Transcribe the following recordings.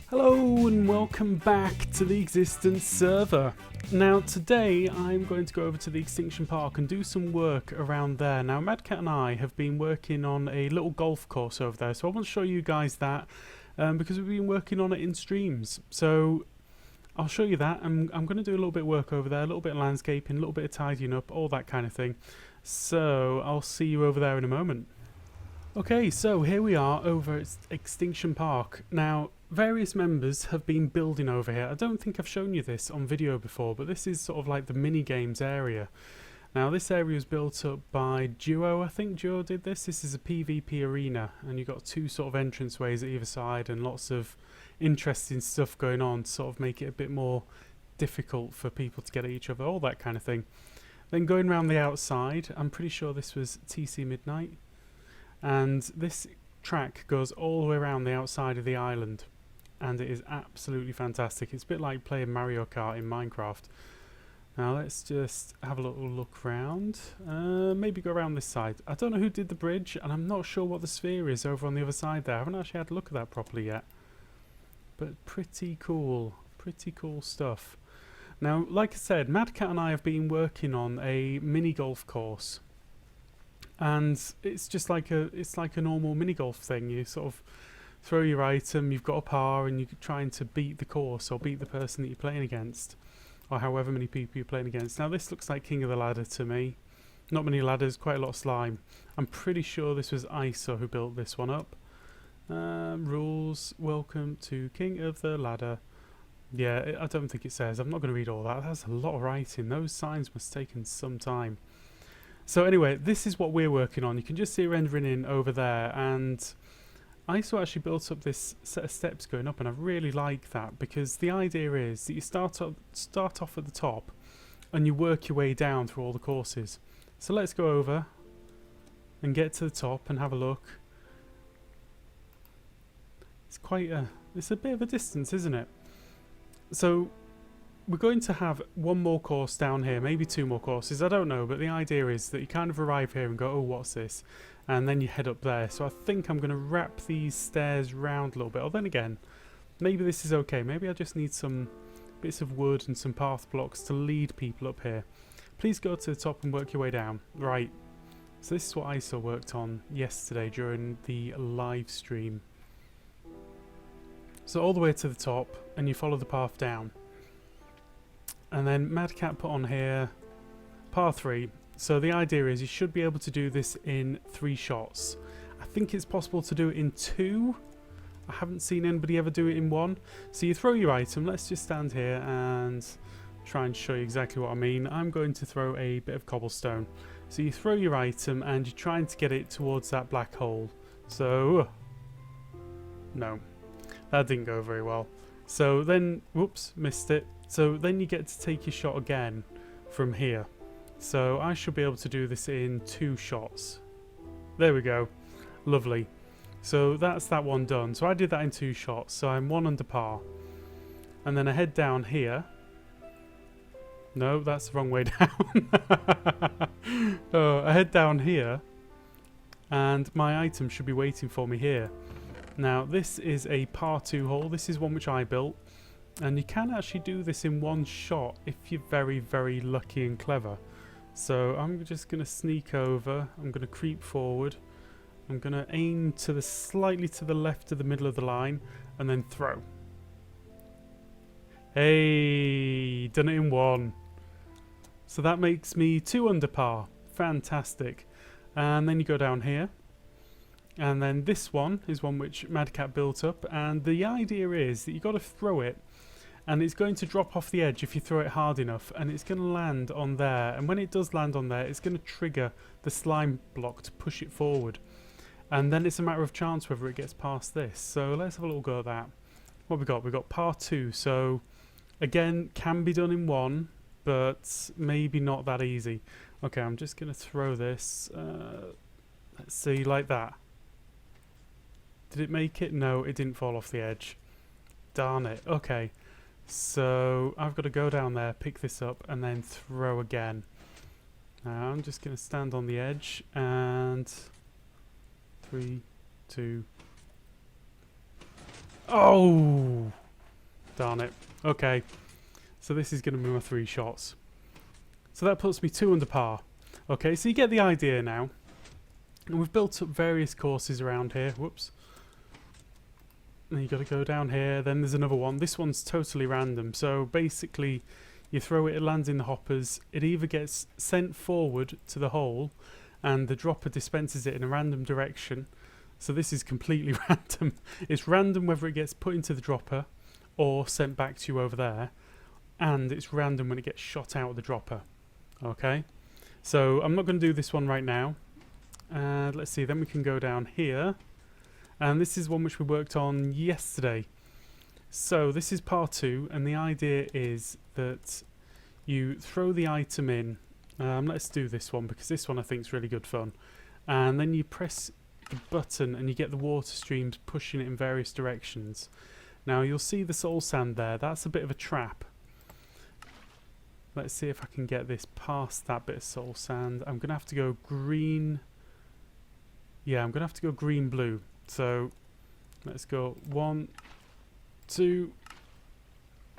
Hello and welcome back to the Existence server. Now today I'm going to go over to the Extinction Park and do some work around there. Now MadCat and I have been working on a little golf course over there, so I want to show you guys that because we've been working on it in streams. So I'll show you that. I'm going to do a little bit of work over there, a little bit of landscaping, a little bit of tidying up, all that kind of thing. So I'll see you over there in a moment. Okay, so here we are over at Extinction Park. Now, various members have been building over here. I don't think I've shown you this on video before, but this is sort of like the mini games area. Now, this area was built up by Duo. I think Duo did this. This is a PvP arena, and you've got two sort of entranceways at either side and lots of interesting stuff going on to sort of make it a bit more difficult for people to get at each other, all that kind of thing. Then going around the outside, I'm pretty sure this was TC Midnight. And this track goes all the way around the outside of the island, and it is absolutely fantastic. It's a bit like playing Mario Kart in Minecraft. Now let's just have a little look around. Maybe go around this side. I don't know who did the bridge, and I'm not sure what the sphere is over on the other side there. I haven't actually had a look at that properly yet. But pretty cool stuff. Now, like I said, MadCat and I have been working on a mini golf course. And it's just like a normal mini golf thing. You sort of throw your item, you've got a par, and you're trying to beat the course or beat the person that you're playing against, or however many people you're playing against. Now this looks like King of the Ladder to me. Not many ladders, quite a lot of slime. I'm pretty sure this was ISO who built this one up. Rules, welcome to King of the Ladder. Yeah, I don't think it says. I'm not going to read all that. That's a lot of writing. Those signs must have taken some time. So anyway, this is what we're working on. You can just see it rendering in over there, and ISO actually built up this set of steps going up, and I really like that because the idea is that you start off at the top and you work your way down through all the courses. So let's go over and get to the top and have a look. It's a bit of a distance, isn't it? So we're going to have one more course down here, maybe two more courses, I don't know, but the idea is that you kind of arrive here and go, oh, what's this? And then you head up there. So I think I'm going to wrap these stairs round a little bit. Or then again, maybe this is okay. Maybe I just need some bits of wood and some path blocks to lead people up here. Please go to the top and work your way down. Right, so this is what ISO worked on yesterday during the live stream. So all the way to the top, and you follow the path down. And then MadCat put on here par 3. So the idea is you should be able to do this in 3 shots. I think it's possible to do it in 2. I haven't seen anybody ever do it in 1. So you throw your item. Let's just stand here and try and show you exactly what I mean. I'm going to throw a bit of cobblestone. So you throw your item and you're trying to get it towards that black hole. So no, that didn't go very well. So then, whoops, missed it. So then you get to take your shot again from here. So I should be able to do this in 2 shots. There we go. Lovely. So that's that one done. So I did that in 2 shots. So I'm 1 under par. And then I head down here. No, that's the wrong way down. Oh, I head down here. And my item should be waiting for me here. Now this is a par 2 hole. This is one which I built. And you can actually do this in 1 shot if you're very, very lucky and clever. So I'm just going to sneak over. I'm going to creep forward. I'm going to aim to the slightly to the left of the middle of the line and then throw. Hey, done it in 1. So that makes me 2 under par. Fantastic. And then you go down here. And then this one is one which MadCat built up. And the idea is that you've got to throw it. And it's going to drop off the edge if you throw it hard enough, and it's going to land on there. And when it does land on there, it's going to trigger the slime block to push it forward. And then it's a matter of chance whether it gets past this. So let's have a little go at that. What have we got? We've got par 2. So again, can be done in 1, but maybe not that easy. Okay, I'm just going to throw this. Let's see, like that. Did it make it? No, it didn't fall off the edge. Darn it. Okay. So I've got to go down there, pick this up, and then throw again. Now I'm just going to stand on the edge and 3, 2. Oh! Darn it. Okay. So this is going to be my 3 shots. So that puts me 2 under par. Okay, so you get the idea now. And we've built up various courses around here. Whoops. Then you got to go down here. Then there's another one. This one's totally random. So basically, you throw it, it lands in the hoppers. It either gets sent forward to the hole, and the dropper dispenses it in a random direction. So this is completely random. It's random whether it gets put into the dropper or sent back to you over there. And it's random when it gets shot out of the dropper. Okay, so I'm not going to do this one right now. Let's see, then we can go down here. And this is one which we worked on yesterday. So this is part 2, and the idea is that you throw the item in. Let's do this one, because this one I think is really good fun. And then you press the button and you get the water streams pushing it in various directions. Now you'll see the soul sand there. That's a bit of a trap. Let's see if I can get this past that bit of soul sand. I'm going to have to go green. Yeah, I'm going to have to go green-blue. So, let's go 1, 2.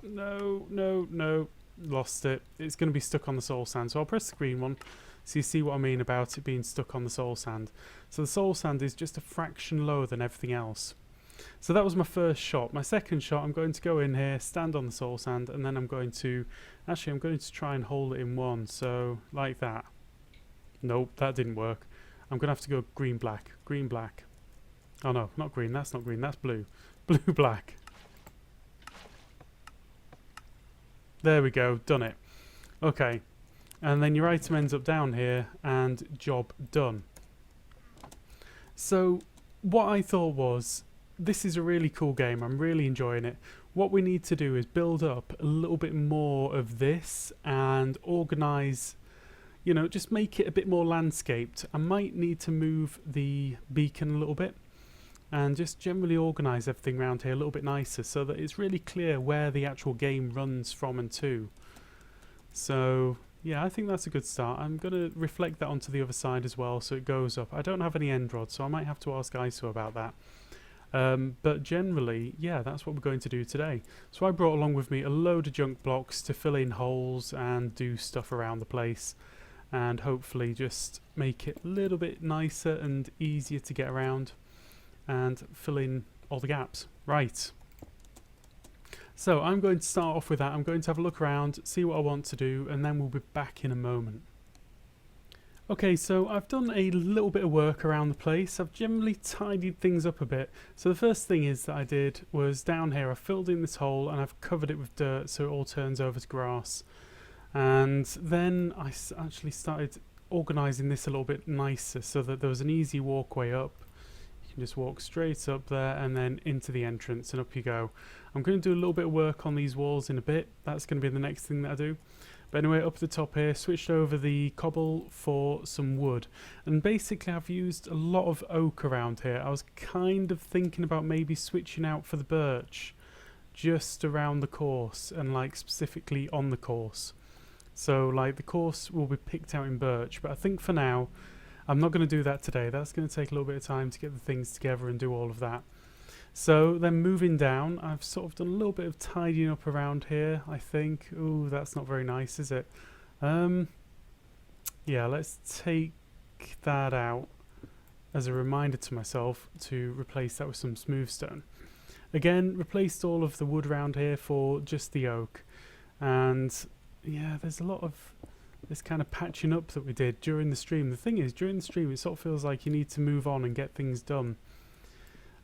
No. Lost it. It's going to be stuck on the soul sand. So I'll press the green one. So you see what I mean about it being stuck on the soul sand. So the soul sand is just a fraction lower than everything else. So that was my first shot. My second shot, I'm going to go in here, stand on the soul sand, and then I'm going to try and hold it in one. So like that. Nope, that didn't work. I'm going to have to go green, black. Green, black. Oh no, not green. That's not green. That's blue. Blue, black. There we go. Done it. Okay. And then your item ends up down here, and job done. So what I thought was, this is a really cool game. I'm really enjoying it. What we need to do is build up a little bit more of this and organise, you know, just make it a bit more landscaped. I might need to move the beacon a little bit and just generally organise everything around here a little bit nicer so that it's really clear where the actual game runs from and to. So yeah, I think that's a good start. I'm going to reflect that onto the other side as well so it goes up. I don't have any end rods, so I might have to ask ISO about that. But generally, yeah, that's what we're going to do today. So I brought along with me a load of junk blocks to fill in holes and do stuff around the place and hopefully just make it a little bit nicer and easier to get around and fill in all the gaps. Right. So I'm going to start off with that. I'm going to have a look around, see what I want to do, and then we'll be back in a moment. Okay, so I've done a little bit of work around the place. I've generally tidied things up a bit. So the first thing is that I did was down here, I filled in this hole and I've covered it with dirt so it all turns over to grass. And then I actually started organising this a little bit nicer so that there was an easy walkway up. You can just walk straight up there and then into the entrance and up you go. I'm going to do a little bit of work on these walls in a bit. That's going to be the next thing that I do. But anyway, up at the top here, switched over the cobble for some wood. And basically I've used a lot of oak around here. I was kind of thinking about maybe switching out for the birch just around the course and like specifically on the course. So like the course will be picked out in birch, but I think for now I'm not going to do that today. That's going to take a little bit of time to get the things together and do all of that. So then moving down, I've sort of done a little bit of tidying up around here, I think. Ooh, that's not very nice, is it? Yeah, let's take that out as a reminder to myself to replace that with some smooth stone. Again, replaced all of the wood around here for just the oak. And yeah, there's a lot of this kind of patching up that we did during the stream. The thing is, during the stream, it sort of feels like you need to move on and get things done.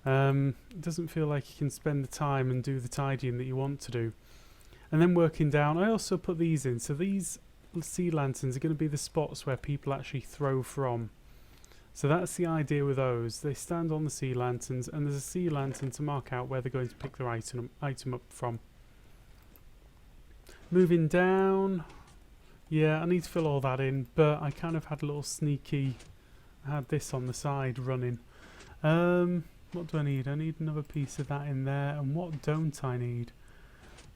It doesn't feel like you can spend the time and do the tidying that you want to do. And then working down, I also put these in. So these sea lanterns are going to be the spots where people actually throw from. So that's the idea with those. They stand on the sea lanterns and there's a sea lantern to mark out where they're going to pick their item up from. Moving down, yeah, I need to fill all that in, but I kind of had a little sneaky, I had this on the side running. What do I need? I need another piece of that in there. And what don't I need?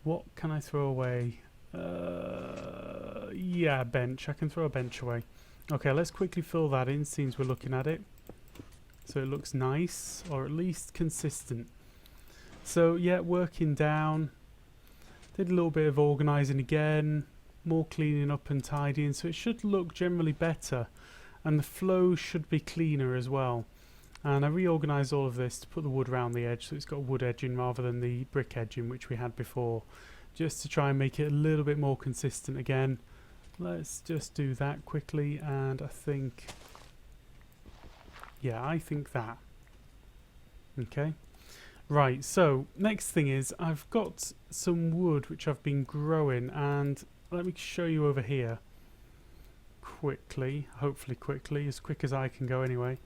What can I throw away? Yeah, bench. I can throw a bench away. Okay, let's quickly fill that in since we're looking at it. So it looks nice, or at least consistent. So yeah, working down. Did a little bit of organising again, more cleaning up and tidying, so it should look generally better, and the flow should be cleaner as well. And I reorganised all of this to put the wood around the edge, so it's got wood edging rather than the brick edging which we had before, just to try and make it a little bit more consistent again. Let's just do that quickly, and I think, yeah, I think that. Okay. Right, so next thing is I've got some wood which I've been growing, and let me show you over here quickly, hopefully quickly, as quick as I can go anyway.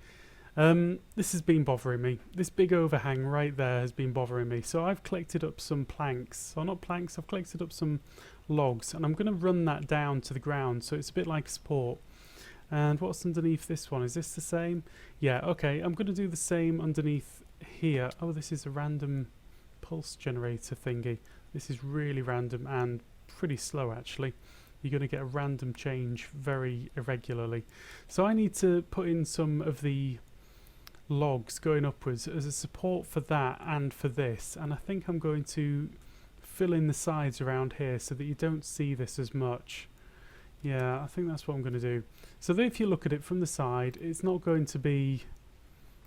This has been bothering me. This big overhang right there has been bothering me. So I've collected up some planks, or not planks, I've collected up some logs, and I'm going to run that down to the ground so it's a bit like support. And what's underneath this one? Is this the same? Yeah, okay, I'm going to do the same underneath here. Oh, this is a random pulse generator thingy. This is really random and pretty slow actually. You're going to get a random change very irregularly. So I need to put in some of the logs going upwards as a support for that and for this, and I think I'm going to fill in the sides around here so that you don't see this as much. Yeah, I think that's what I'm going to do. So that if you look at it from the side, it's not going to be...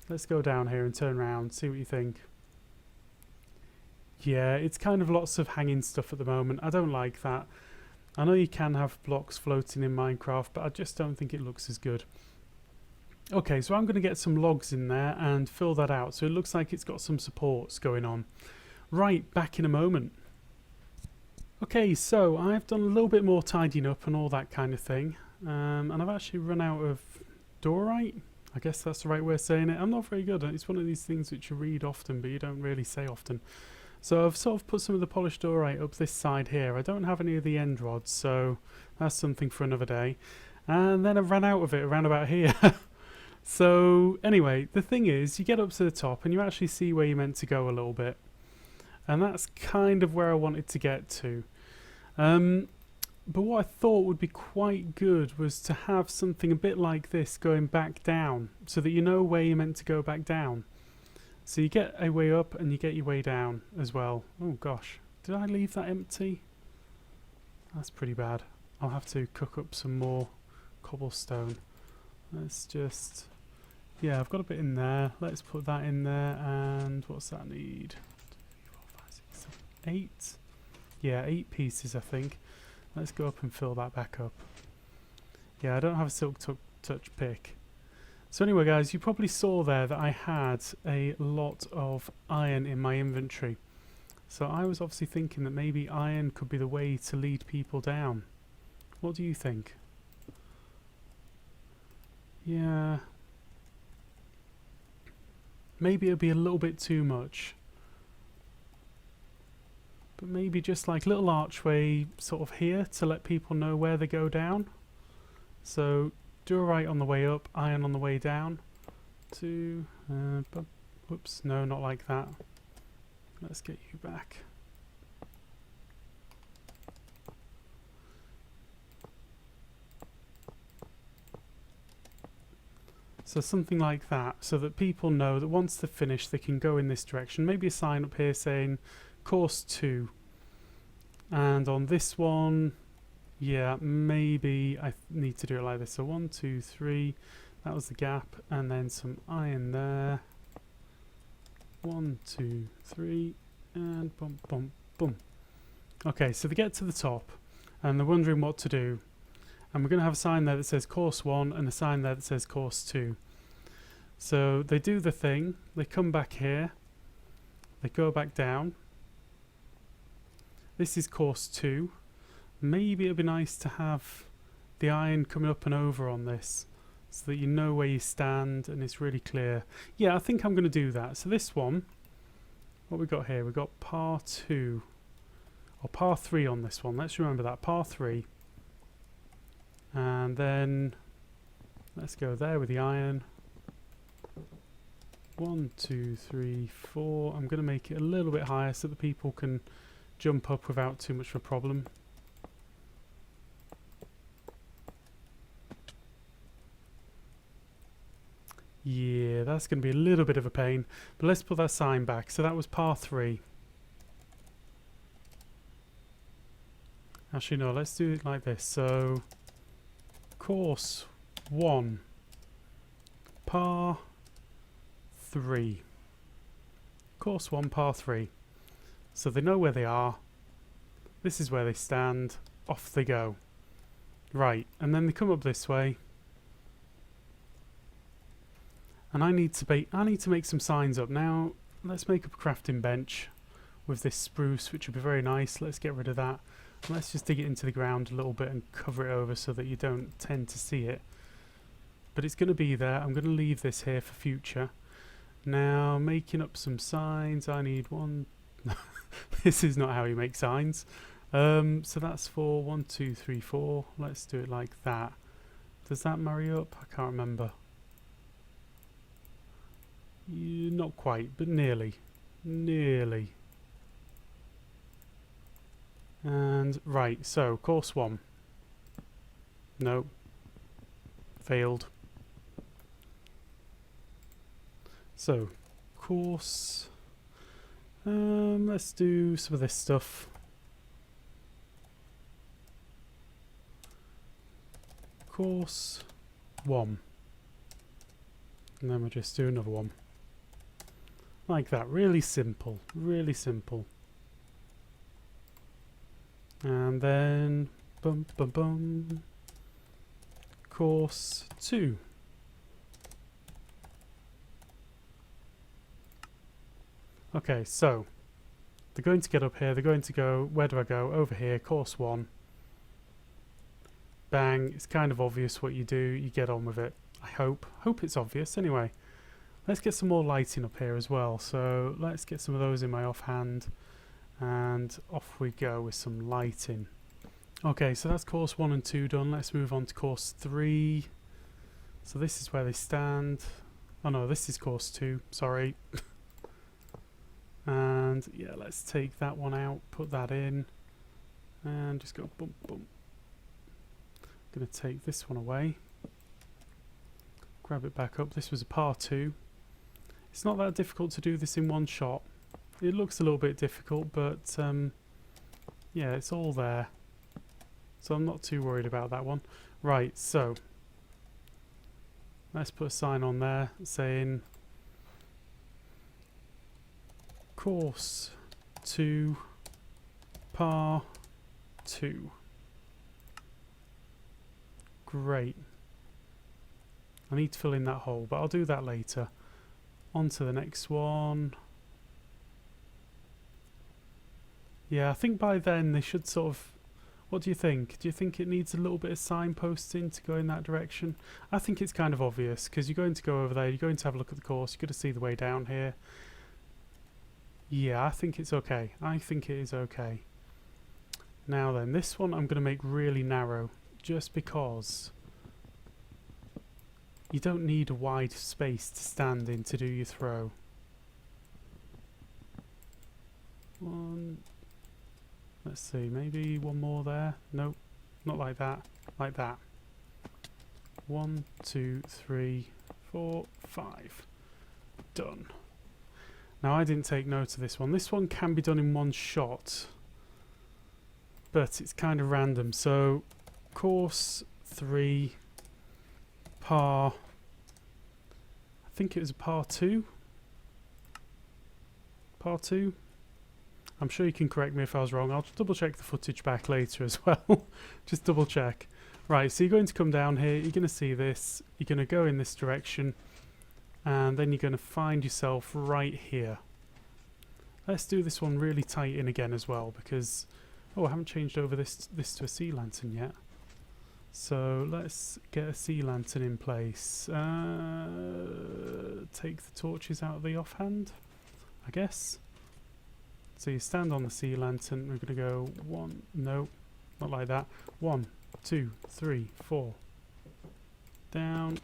Let's go down here and turn around, see what you think. Yeah, it's kind of lots of hanging stuff at the moment. I don't like that. I know you can have blocks floating in Minecraft, but I just don't think it looks as good. Okay, so I'm going to get some logs in there and fill that out so it looks like it's got some supports going on. Right, back in a moment. Okay, so I've done a little bit more tidying up and all that kind of thing, and I've actually run out of diorite. I guess that's the right way of saying it. I'm not very good at it. It's one of these things which you read often but you don't really say often. So I've sort of put some of the polished diorite up this side here. I don't have any of the end rods, so that's something for another day. And then I ran out of it around about here. So anyway, the thing is, you get up to the top and you actually see where you're meant to go a little bit. And that's kind of where I wanted to get to. But what I thought would be quite good was to have something a bit like this going back down, so that you know where you're meant to go back down. So you get a way up and you get your way down as well. Oh gosh, did I leave that empty? That's pretty bad. I'll have to cook up some more cobblestone. Let's just... Yeah, I've got a bit in there. Let's put that in there, and what's that need? 8? Yeah, 8 pieces I think. Let's go up and fill that back up. Yeah, I don't have a silk touch pick. So anyway guys, you probably saw there that I had a lot of iron in my inventory. So I was obviously thinking that maybe iron could be the way to lead people down. What do you think? Yeah. Maybe it'll be a little bit too much. But maybe just like a little archway sort of here to let people know where they go down. So diorite on the way up, iron on the way down. Whoops, no, not like that. Let's get you back. So something like that, so that people know that once they're finished they can go in this direction. Maybe a sign up here saying course 2. And on this one, yeah, maybe I need to do it like this. So 1, 2, 3, that was the gap, and then some iron there. 1, 2, 3, and boom, boom, boom. Okay, so they get to the top and they're wondering what to do. And we're going to have a sign there that says course 1 and a sign there that says course 2. So they do the thing, they come back here, they go back down. This is course 2. Maybe it'd be nice to have the iron coming up and over on this so that you know where you stand and it's really clear. Yeah, I think I'm going to do that. So this one, what we got here, we've got par 2 or par 3 on this one. Let's remember that, par 3. And then let's go there with the iron. 1, 2, 3, 4. I'm going to make it a little bit higher so that people can jump up without too much of a problem. Yeah, that's going to be a little bit of a pain, but let's put that sign back. So that was par 3. Actually, no, let's do it like this. So, course 1, par 3. Course 1, par 3. So they know where they are. This is where they stand. Off they go. Right, and then they come up this way. And I need to make some signs up. Now, let's make up a crafting bench with this spruce, which would be very nice. Let's get rid of that. And let's just dig it into the ground a little bit and cover it over so that you don't tend to see it. But it's going to be there. I'm going to leave this here for future. Now, making up some signs. I need one. This is not how you make signs. So that's for 1, 2, 3, 4. Let's do it like that. Does that marry up? I can't remember. Not quite, but nearly. Nearly. And right, so course 1. No. Failed. So, course. Let's do some of this stuff. Course 1. And then we'll just do another one. Like that. Really simple. Really simple. And then bum bum bum. Course 2. Okay, so they're going to get up here, they're going to go, where do I go? Over here, course 1. Bang, it's kind of obvious what you do, you get on with it. I hope it's obvious. Anyway, let's get some more lighting up here as well. So let's get some of those in my offhand. And off we go with some lighting. Okay, so that's course 1 and 2 done. Let's move on to course 3. So this is where they stand. Oh no, this is course 2, sorry. And yeah, let's take that one out, put that in, and just go bump bump. Gonna take this one away. Grab it back up. This was a par 2. It's not that difficult to do this in one shot. It looks a little bit difficult, but yeah, it's all there. So I'm not too worried about that one. Right, so let's put a sign on there saying course 2, par 2. Great. I need to fill in that hole, but I'll do that later. On to the next one. Yeah, I think by then they should sort of... What do you think? Do you think it needs a little bit of signposting to go in that direction? I think it's kind of obvious, because you're going to go over there, you're going to have a look at the course, you're going to see the way down here. Yeah, I think it's okay. I think it is okay. Now then, this one I'm going to make really narrow, just because you don't need a wide space to stand in to do your throw. One... Let's see, maybe one more there. Nope, not like that. Like that. 1, 2, 3, 4, 5. Done. Now I didn't take note of this one. This one can be done in one shot, but it's kind of random. So, course 3, par... I think it was a par 2. Par 2? I'm sure you can correct me if I was wrong. I'll double check the footage back later as well. Just double check. Right, so you're going to come down here, you're going to see this, you're going to go in this direction, and then you're going to find yourself right here. Let's do this one really tight in again as well, because... Oh, I haven't changed over this to a sea lantern yet. So let's get a sea lantern in place. Take the torches out of the offhand, I guess. So you stand on the sea lantern, we're going to go 1, no, not like that. 1, 2, 3, 4. Down.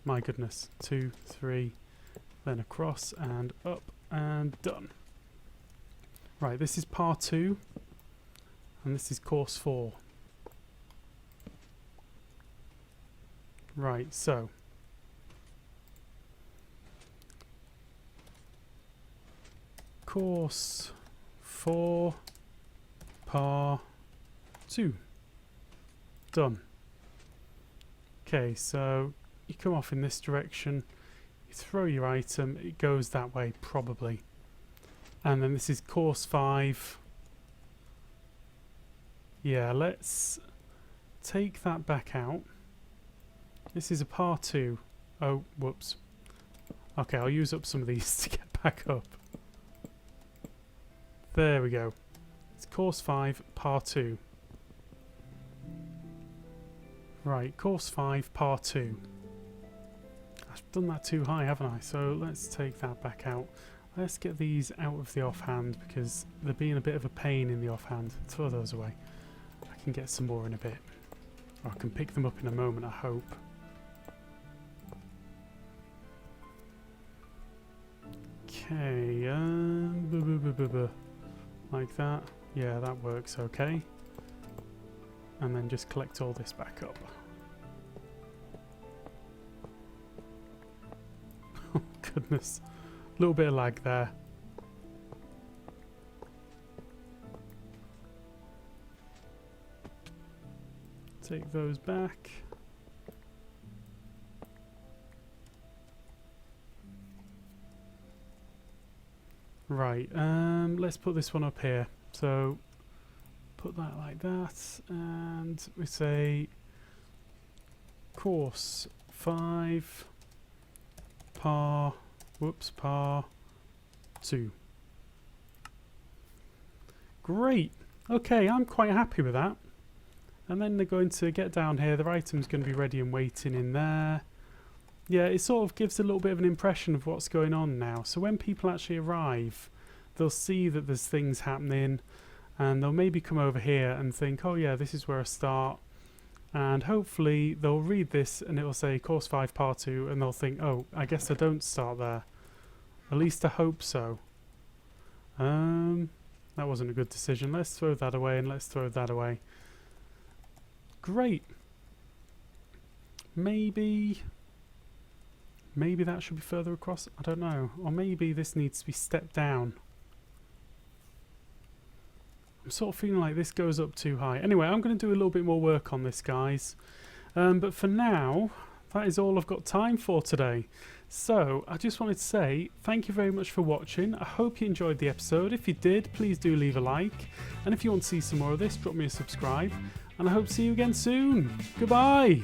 My goodness. 2, 3. Then across and up and done. Right, this is par 2. And this is course 4. Right, so. Course 4, par 2. Done. Okay, so you come off in this direction, you throw your item, it goes that way probably. And then this is course 5. Yeah, let's take that back out. This is a par 2. Oh, whoops. Okay, I'll use up some of these to get back up. There we go. It's course 5, par 2. Right, course 5, par 2. I've done that too high, haven't I? So let's take that back out. Let's get these out of the offhand because they're being a bit of a pain in the offhand. Throw those away. I can get some more in a bit. Or I can pick them up in a moment, I hope. Okay, like that. Yeah, that works okay. And then just collect all this back up. Oh goodness, a little bit of lag there. Take those back. Right, let's put this one up here. So put that like that, and we say course 5, par, par 2. Great. Okay, I'm quite happy with that. And then they're going to get down here. Their item's going to be ready and waiting in there. Yeah, it sort of gives a little bit of an impression of what's going on now. So when people actually arrive, they'll see that there's things happening, and they'll maybe come over here and think, oh yeah, this is where I start. And hopefully they'll read this and it'll say course 5, par 2, and they'll think, oh, I guess I don't start there. At least I hope so. That wasn't a good decision. Let's throw that away and let's throw that away. Great. Maybe that should be further across. I don't know. Or maybe this needs to be stepped down. I'm sort of feeling like this goes up too high. Anyway, I'm going to do a little bit more work on this, guys. But for now, that is all I've got time for today. So, I just wanted to say thank you very much for watching. I hope you enjoyed the episode. If you did, please do leave a like. And if you want to see some more of this, drop me a subscribe. And I hope to see you again soon. Goodbye!